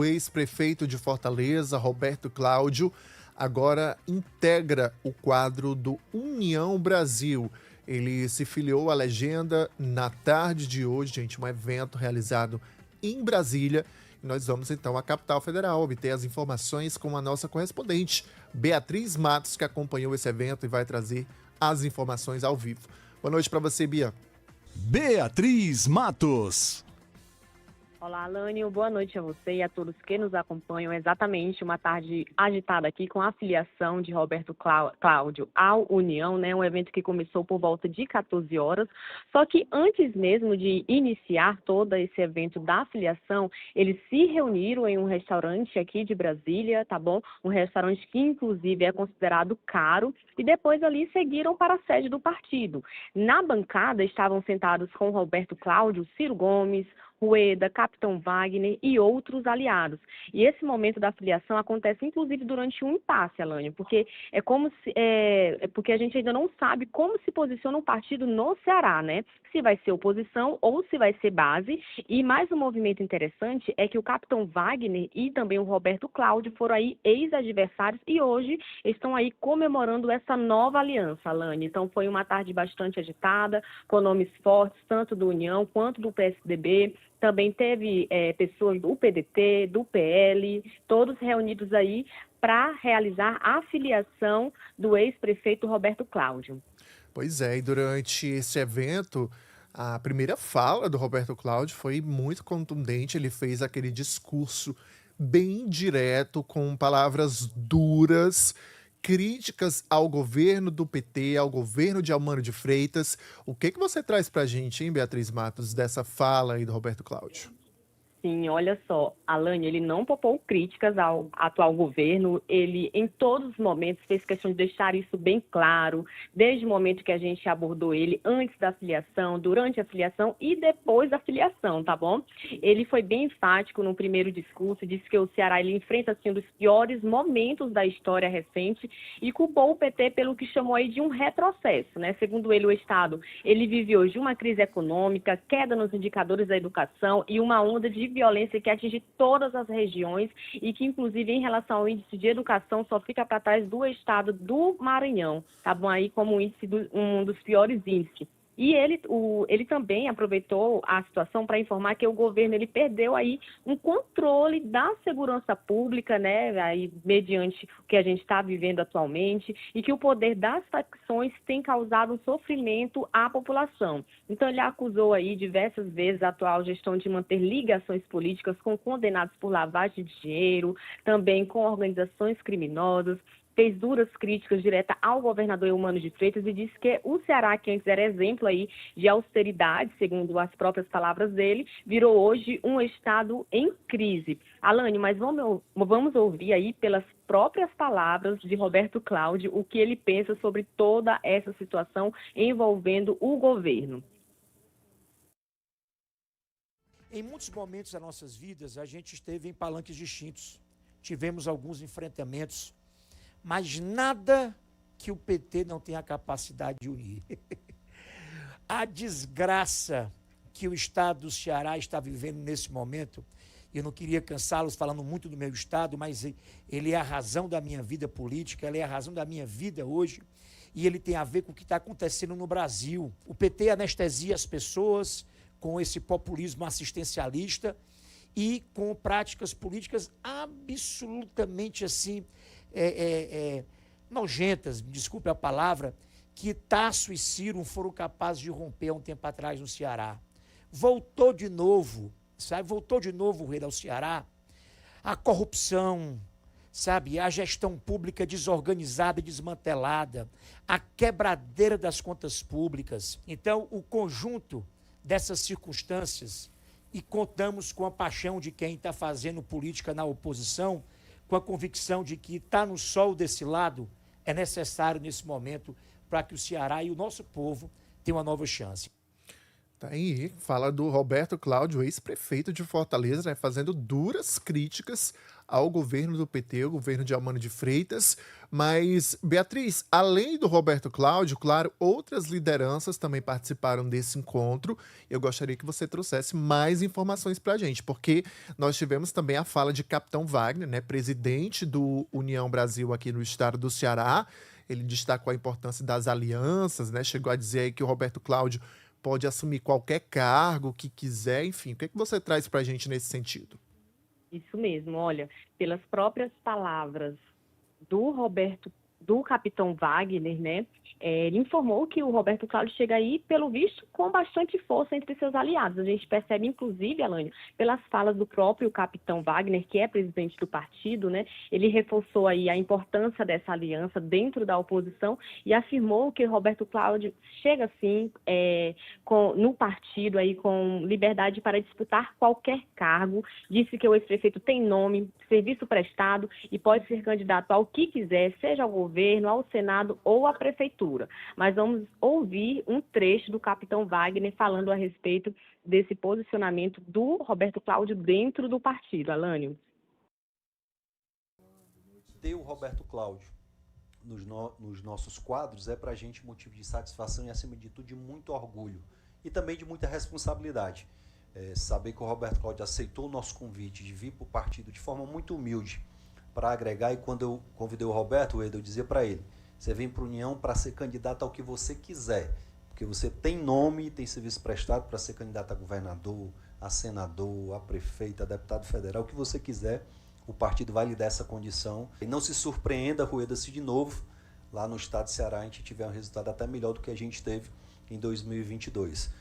O ex-prefeito de Fortaleza, Roberto Cláudio, agora integra o quadro do União Brasil. Ele se filiou à legenda na tarde de hoje, gente, um evento realizado em Brasília. E nós vamos então à capital federal obter as informações com a nossa correspondente, Beatriz Matos, que acompanhou esse evento e vai trazer as informações ao vivo. Boa noite para você, Bia. Beatriz Matos. Olá, Alânio. Boa noite a você e a todos que nos acompanham. Exatamente uma tarde agitada aqui com a filiação de Roberto Cláudio ao União, né? Um evento que começou por volta de 14 horas. Só que antes mesmo de iniciar todo esse evento da filiação, eles se reuniram em um restaurante aqui de Brasília, tá bom? Um restaurante que, inclusive, é considerado caro. E depois ali seguiram para a sede do partido. Na bancada estavam sentados com Roberto Cláudio, Ciro Gomes, Rueda, Capitão Wagner e outros aliados. E esse momento da filiação acontece, inclusive, durante um impasse, Alânio, porque porque a gente ainda não sabe como se posiciona o partido no Ceará, né? Se vai ser oposição ou se vai ser base. E mais um movimento interessante é que o Capitão Wagner e também o Roberto Cláudio foram aí ex-adversários e hoje estão aí comemorando essa nova aliança, Alânio. Então foi uma tarde bastante agitada, com nomes fortes, tanto do União quanto do PSDB. Também teve pessoas do PDT, do PL, todos reunidos aí para realizar a filiação do ex-prefeito Roberto Cláudio. Pois é, e durante esse evento, a primeira fala do Roberto Cláudio foi muito contundente. Ele fez aquele discurso bem direto, com palavras duras, críticas ao governo do PT, ao governo de Eumano de Freitas. O que você traz pra gente, hein, Beatriz Matos, dessa fala aí do Roberto Cláudio? Sim, olha só, Alânio, ele não poupou críticas ao atual governo, ele em todos os momentos fez questão de deixar isso bem claro, desde o momento que a gente abordou ele, antes da filiação, durante a filiação e depois da filiação, tá bom? Ele foi bem enfático no primeiro discurso, disse que o Ceará ele enfrenta assim, um dos piores momentos da história recente e culpou o PT pelo que chamou aí de um retrocesso, né? Segundo ele, o Estado, ele vive hoje uma crise econômica, queda nos indicadores da educação e uma onda de violência que atinge todas as regiões e que, inclusive, em relação ao índice de educação, só fica para trás do estado do Maranhão, tá bom? Aí como um dos piores índices. E ele também aproveitou a situação para informar que o governo ele perdeu aí um controle da segurança pública, né, aí, mediante o que a gente está vivendo atualmente, e que o poder das facções tem causado um sofrimento à população. Então, ele acusou aí diversas vezes a atual gestão de manter ligações políticas com condenados por lavagem de dinheiro, também com organizações criminosas, fez duras críticas diretas ao governador Eumano de Freitas e disse que o Ceará, que antes era exemplo aí de austeridade, segundo as próprias palavras dele, virou hoje um estado em crise. Alânio, mas vamos ouvir aí pelas próprias palavras de Roberto Cláudio o que ele pensa sobre toda essa situação envolvendo o governo. Em muitos momentos das nossas vidas, a gente esteve em palanques distintos. Tivemos alguns enfrentamentos, mas nada que o PT não tenha a capacidade de unir. A desgraça que o estado do Ceará está vivendo nesse momento, eu não queria cansá-los falando muito do meu estado, mas ele é a razão da minha vida política, ele é a razão da minha vida hoje, e ele tem a ver com o que está acontecendo no Brasil. O PT anestesia as pessoas com esse populismo assistencialista e com práticas políticas absolutamente assim, nojentas, me desculpe a palavra, que Tasso e Ciro foram capazes de romper há um tempo atrás no Ceará. Voltou de novo, sabe? Voltou de novo o rei ao Ceará. A corrupção, sabe? A gestão pública desorganizada e desmantelada, a quebradeira das contas públicas. Então, o conjunto dessas circunstâncias, e contamos com a paixão de quem está fazendo política na oposição, com a convicção de que estar no sol desse lado é necessário nesse momento para que o Ceará e o nosso povo tenham uma nova chance. Tá aí, fala do Roberto Cláudio, ex-prefeito de Fortaleza, né, fazendo duras críticas ao governo do PT, o governo de Almano de Freitas. Mas, Beatriz, além do Roberto Cláudio, claro, outras lideranças também participaram desse encontro. Eu gostaria que você trouxesse mais informações para a gente, porque nós tivemos também a fala de Capitão Wagner, né, presidente do União Brasil aqui no estado do Ceará. Ele destacou a importância das alianças, né, chegou a dizer aí que o Roberto Cláudio pode assumir qualquer cargo que quiser, enfim. O que é que você traz para a gente nesse sentido? Isso mesmo, olha, pelas próprias palavras do capitão Wagner, né? Ele informou que o Roberto Cláudio chega aí, pelo visto, com bastante força entre seus aliados. A gente percebe, inclusive, Alane, pelas falas do próprio capitão Wagner, que é presidente do partido, né? Ele reforçou aí a importância dessa aliança dentro da oposição e afirmou que Roberto Cláudio chega, sim, no partido aí com liberdade para disputar qualquer cargo. Disse que o ex-prefeito tem nome, serviço prestado e pode ser candidato ao que quiser, seja ao governo, ao Senado ou à prefeitura. Mas vamos ouvir um trecho do capitão Wagner falando a respeito desse posicionamento do Roberto Cláudio dentro do partido. Alânio. Ter o Roberto Cláudio nos nossos quadros é para a gente motivo de satisfação e, acima de tudo, de muito orgulho e também de muita responsabilidade. Saber que o Roberto Cláudio aceitou o nosso convite de vir para o partido de forma muito humilde para agregar, e quando eu convidei o Roberto, eu dizia para ele: você vem para a União para ser candidato ao que você quiser, porque você tem nome e tem serviço prestado para ser candidato a governador, a senador, a prefeito, a deputado federal, o que você quiser, o partido vai lhe dar essa condição. E não se surpreenda, Rueda, se de novo, lá no estado de Ceará, a gente tiver um resultado até melhor do que a gente teve em 2022.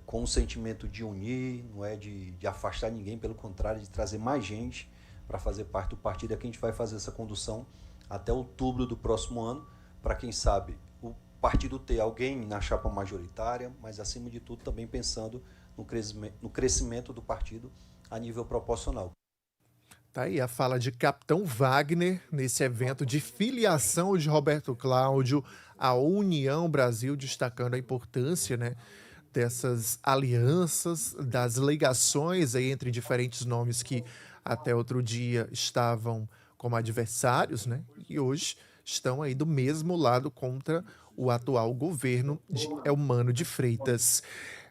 Com o sentimento de unir, não é de afastar ninguém, pelo contrário, de trazer mais gente para fazer parte do partido. É que a gente vai fazer essa condução até outubro do próximo ano, para, quem sabe, o partido ter alguém na chapa majoritária, mas, acima de tudo, também pensando no crescimento do partido a nível proporcional. Tá aí a fala de Capitão Wagner nesse evento de filiação de Roberto Cláudio à União Brasil, destacando a importância, né, dessas alianças, das ligações aí entre diferentes nomes que até outro dia estavam como adversários, né, e hoje estão aí do mesmo lado contra o atual governo de Eumano de Freitas.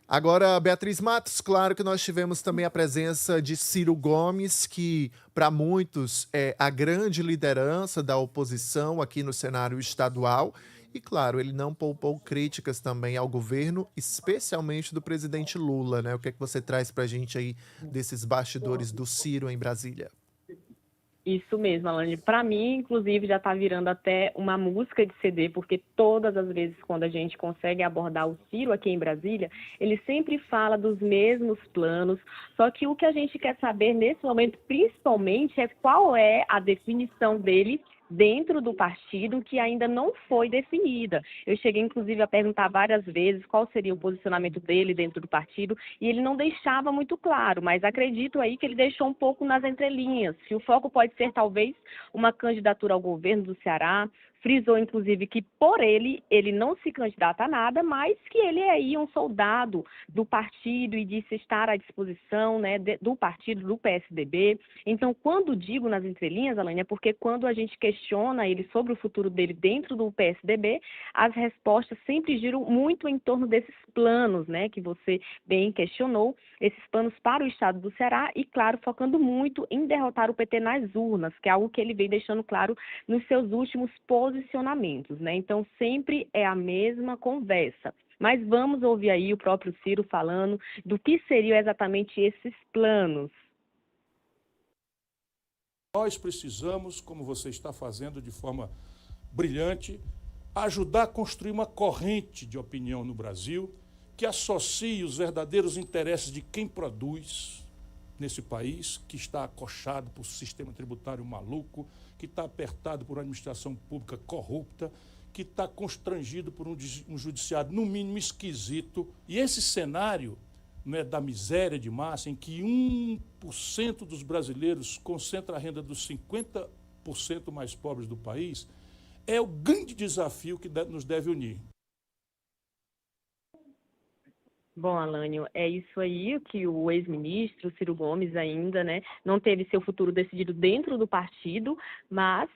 Agora, Beatriz Matos, claro que nós tivemos também a presença de Ciro Gomes, que para muitos é a grande liderança da oposição aqui no cenário estadual. E claro, ele não poupou críticas também ao governo, especialmente do presidente Lula, né? O que é que você traz para a gente aí desses bastidores do Ciro em Brasília? Isso mesmo, Alane. Para mim, inclusive, já está virando até uma música de CD, porque todas as vezes quando a gente consegue abordar o Ciro aqui em Brasília, ele sempre fala dos mesmos planos, só que o que a gente quer saber nesse momento, principalmente, é qual é a definição dele dentro do partido, que ainda não foi definida. Eu cheguei, inclusive, a perguntar várias vezes qual seria o posicionamento dele dentro do partido, e ele não deixava muito claro, mas acredito aí que ele deixou um pouco nas entrelinhas, que o foco pode ser, talvez, uma candidatura ao governo do Ceará. Frisou, inclusive, que por ele não se candidata a nada, mas que ele é aí um soldado do partido e disse estar à disposição, né, do partido, do PSDB. Então, quando digo nas entrelinhas, Alane, é porque quando a gente questiona ele sobre o futuro dele dentro do PSDB, as respostas sempre giram muito em torno desses planos, né, que você bem questionou, esses planos para o estado do Ceará e, claro, focando muito em derrotar o PT nas urnas, que é algo que ele vem deixando claro nos seus últimos posicionamentos, né? Então, sempre é a mesma conversa. Mas vamos ouvir aí o próprio Ciro falando do que seriam exatamente esses planos. Nós precisamos, como você está fazendo de forma brilhante, ajudar a construir uma corrente de opinião no Brasil que associe os verdadeiros interesses de quem produz nesse país, que está acochado por um sistema tributário maluco, que está apertado por uma administração pública corrupta, que está constrangido por um judiciário, no mínimo, esquisito. E esse cenário, né, da miséria de massa, em que 1% dos brasileiros concentra a renda dos 50% mais pobres do país, é o grande desafio que nos deve unir. Bom, Alânio, é isso aí que o ex-ministro Ciro Gomes ainda, né, não teve seu futuro decidido dentro do partido, mas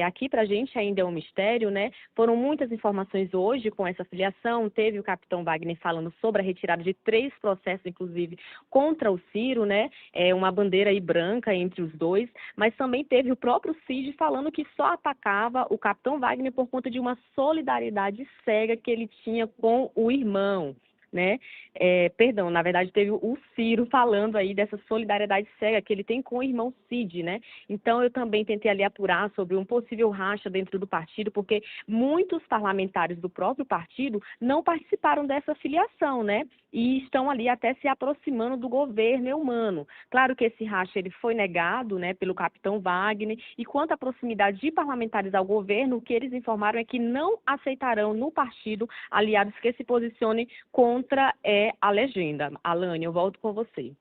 aqui para a gente ainda é um mistério, né? Foram muitas informações hoje com essa filiação, teve o capitão Wagner falando sobre a retirada de 3 processos, inclusive, contra o Ciro, né? Uma bandeira aí branca entre os dois, mas também teve o próprio Cid falando que só atacava o capitão Wagner por conta de uma solidariedade cega que ele tinha com o irmão. Né? Perdão, na verdade teve o Ciro falando aí dessa solidariedade cega que ele tem com o irmão Cid, né? Então eu também tentei ali apurar sobre um possível racha dentro do partido, porque muitos parlamentares do próprio partido não participaram dessa filiação, né? E estão ali até se aproximando do governo Eumano. Claro que esse racha ele foi negado, né, pelo capitão Wagner, e quanto à proximidade de parlamentares ao governo, o que eles informaram é que não aceitarão no partido aliados que se posicionem contra a legenda. Alane, eu volto com você.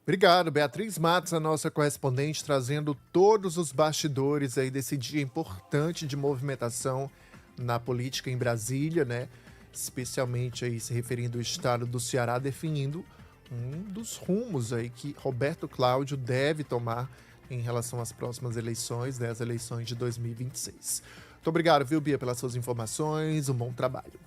Obrigado, Beatriz Matos, a nossa correspondente, trazendo todos os bastidores aí desse dia importante de movimentação na política em Brasília, né? Especialmente aí se referindo ao estado do Ceará, definindo um dos rumos aí que Roberto Cláudio deve tomar em relação às próximas eleições, né? As eleições de 2026. Muito obrigado, viu, Bia, pelas suas informações, um bom trabalho.